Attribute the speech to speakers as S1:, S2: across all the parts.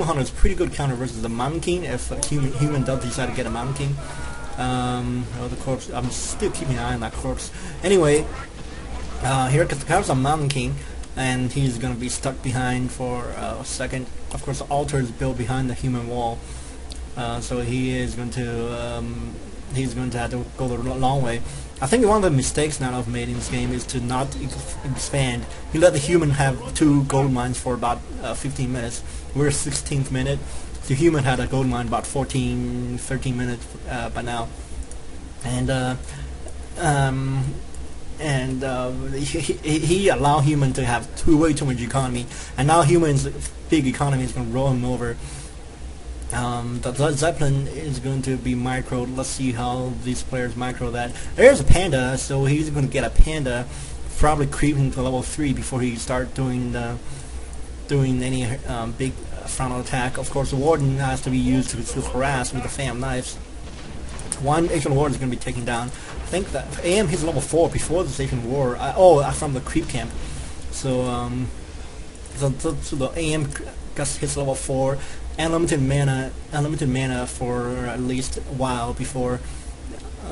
S1: Human Hunter is pretty good counter versus the Mountain King if human does decide to get a Mountain King. Oh, the corpse. I'm still keeping an eye on that corpse. Anyway, here comes a Mountain King, and he's going to be stuck behind for a second. Of course, the altar is built behind the human wall, so he is going to have to go the long way. I think one of the mistakes Meadows made in this game is to not expand. He let the human have 2 gold mines for about 15 minutes. We're 16th minute. The human had a gold mine about 13 minutes by now, and he allowed human to have way too much economy, and now human's big economy is going to roll him over. The Zeppelin is going to be microed. Let's see how these players micro that. There's a panda, so he's going to get a panda, probably creeping to level 3 before he starts doing any big frontal attack. Of course, the warden has to be used to harass with the fam knives. One Asian warden is going to be taken down. I think that AM hits level 4 before the Asian war. From the creep camp. So the AM hits level 4. Unlimited mana for at least a while before, in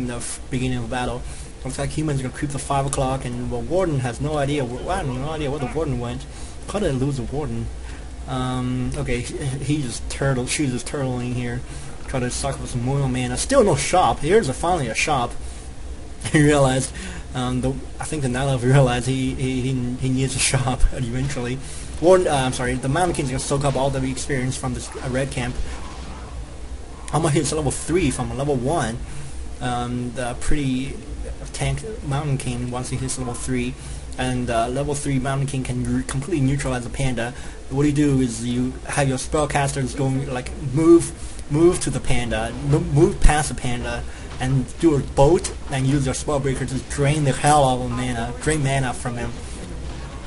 S1: the beginning of the battle. Looks like humans are gonna creep to 5 o'clock, and the warden has no idea. I have no idea where the warden went. How did I lose the warden? Okay, he just she's just turtling here, try to suck up some more mana. Still no shop. Here's finally a shop. He realized, I think the Nile realized he needs a shop eventually. The Mountain King's gonna soak up all the experience from this red camp. I'm gonna hit level 3 from level 1. The pretty tank Mountain King once he hits level 3, and level 3 Mountain King can completely neutralize the panda. What you do is you have your spellcasters going like move to the panda, move past the panda, and do a boat and use your spellbreaker to drain the hell out of mana from him.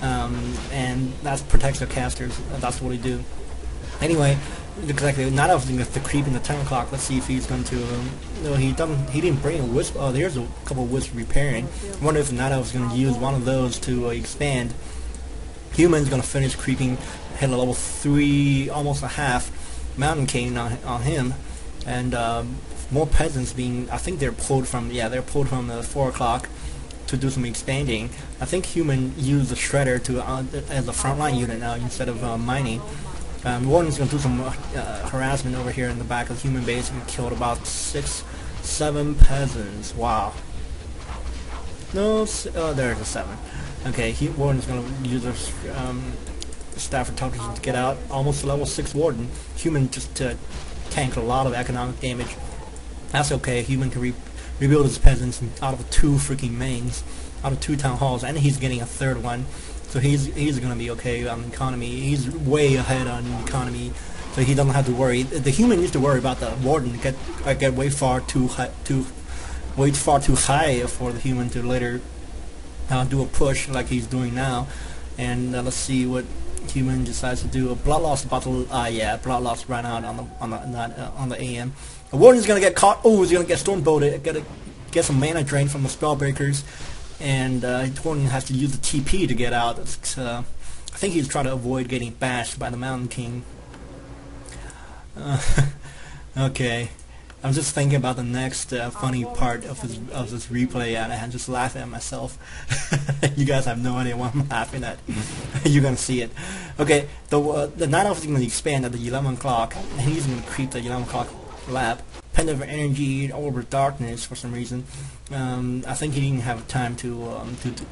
S1: And that protects the casters. That's what we do. Anyway, looks like not everything is to creep in the 10 o'clock. Let's see if he's going to. No, he didn't bring a wisp. Oh, there's a couple of wisps repairing. I wonder if Nado is going to use one of those to expand. Human's going to finish creeping, hit a level 3, almost a half Mountain King on him, and more peasants being. I think they're pulled from the 4 o'clock. To do some expanding. I think human used the shredder as a frontline unit now instead of mining. Warden's going to do some harassment over here in the back of the human base and killed about 7 peasants. Wow. No, there's a 7. Okay, Warden's going to use their Stafford Tokens to get out. Almost level 6 Warden. Human just tanked a lot of economic damage. That's okay. Human can rebuild his peasants out of 2 freaking mains, out of 2 town halls, and he's getting a 3rd one, so he's gonna be okay on economy. He's way ahead on economy, so he doesn't have to worry. The human used to worry about the warden get way far too high for the human to later do a push like he's doing now. And let's see what human decides to do. A bloodloss battle. Bloodloss ran out on the AM. The warden's gonna get caught. Oh, he's gonna get stormbolted. Gotta get some mana drain from the spellbreakers, and the warden has to use the TP to get out. I think he's trying to avoid getting bashed by the Mountain King. Okay, I'm just thinking about the next funny part of this replay, and I'm just laughing at myself. You guys have no idea what I'm laughing at. You're gonna see it. Okay, the Night Elf is gonna expand at the 11 o'clock, and he's gonna creep the 11 o'clock lab. Pendant of energy over darkness for some reason. I think he didn't have time to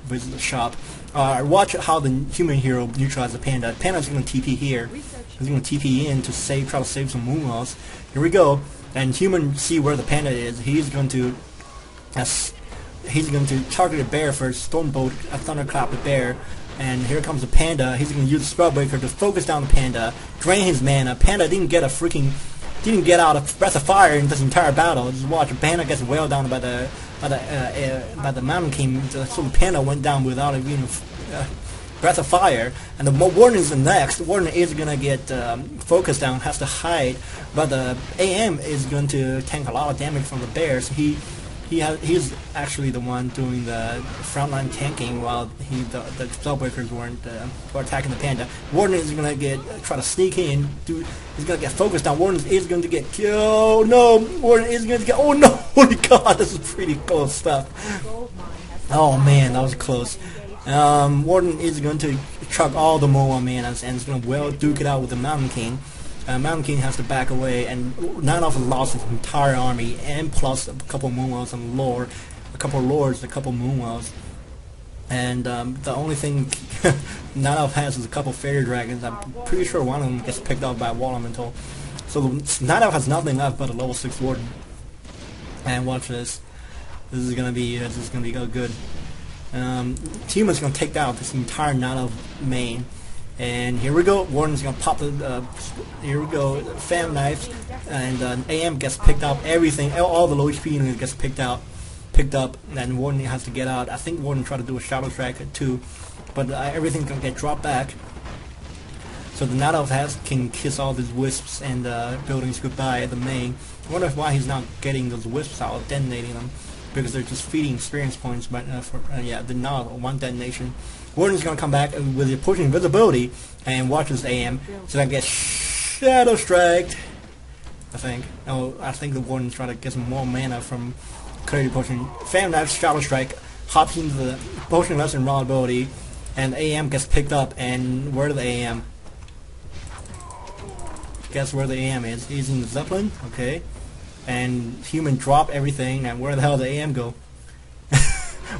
S1: visit the shop. Watch how the human hero neutralizes the panda. Panda's going to TP here. He's going to TP in to try to save some moon walls. Here we go. And human see where the panda is. He's going to target a bear for Stormbolt, a thunderclap the bear. And here comes the panda. He's going to use the spellbreaker to focus down the panda, drain his mana. Panda didn't get out a breath of fire in this entire battle. Just watch, the panda gets wailed down by the Mountain King. So the panda went down without even breath of fire. And the warden is the next. The warden is gonna get focused down, has to hide, but the AM is going to tank a lot of damage from the bear. So he he's actually the one doing the frontline tanking while the Spellbreakers were attacking the Panda. Warden is gonna try to sneak in. He's gonna get focused on. Warden is going to get killed. No, Warden is going to get. Oh no! Holy God, this is pretty cool stuff. Oh man, that was close. Warden is going to chuck all the Moa manas and is going to well duke it out with the Mountain King. Mountain King has to back away, and Nanoff lost his entire army, and plus a couple Moonwells and lore, a couple lords, a couple Moonwells. And the only thing Nanoff has is a couple Fairy Dragons. I'm pretty sure one of them gets picked up by a Wall Elemental. So Nanoff has nothing left but a level 6 Warden. And watch this. This is gonna be good. Human's gonna take out this entire Nanoff main. And here we go. Warden's gonna pop the. Here we go. Fam knives, and AM gets picked up. Everything, all the low HP units gets picked up, and Warden has to get out. I think Warden tried to do a Shadow Strike too, but everything's gonna get dropped back. So the Nanoff can kiss all these wisps and buildings goodbye at the main. I wonder why he's not getting those wisps out, detonating them, because they're just feeding experience points. But yeah, they're not one detonation. Warden's gonna come back with the pushing invisibility and watch this AM. So that gets Shadow Striked. I think. Oh, I think the Warden's trying to get some more mana from Clarity Potion. Fam Knife, Shadow Strike, hops into the Potion Lesson raw ability, and AM gets picked up. And where's the AM? Guess where the AM is? He's in the Zeppelin. Okay. And Human drop everything. And where the hell did the AM go?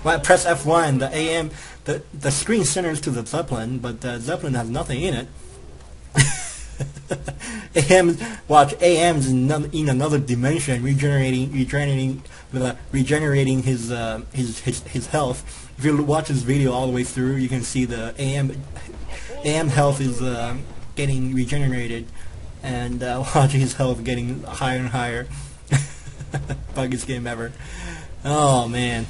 S1: Well, press F1. The AM, the screen centers to the Zeppelin, but the Zeppelin has nothing in it. Watch AM's in another dimension, regenerating his health. If you watch this video all the way through, you can see the AM health is getting regenerated, and watch his health getting higher and higher. Buggiest game ever. Oh man.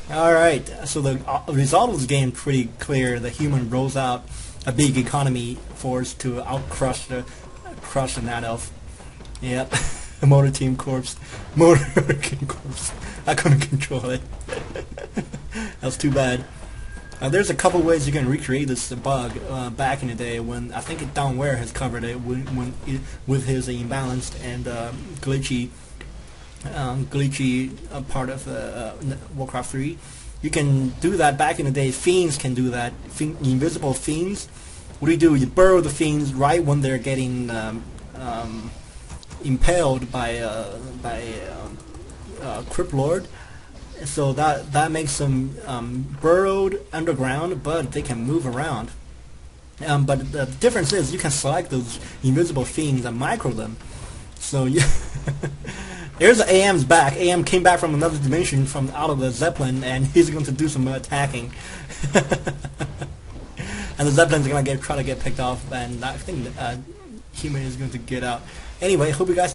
S1: Alright, so the result of this game is pretty clear. The Human rolls out a big economy force to crush the Nanoff. Yep. Motor Team Corpse. Motor Team Corpse. I couldn't control it. That's too bad. There's a couple ways you can recreate this bug back in the day when I think Downware has covered it with his imbalanced and glitchy part of Warcraft 3. You can do that back in the day. Fiends can do that. Invisible fiends. What do? You burrow the fiends right when they're getting impaled by Crypt Lord. So that makes them burrowed underground, but they can move around. But the difference is you can select those invisible fiends and micro them. So you there's the AM's back. AM came back from another dimension, from out of the Zeppelin, and he's going to do some attacking. And the Zeppelin's going to try to get picked off, and I think Human is going to get out. Anyway, hope you guys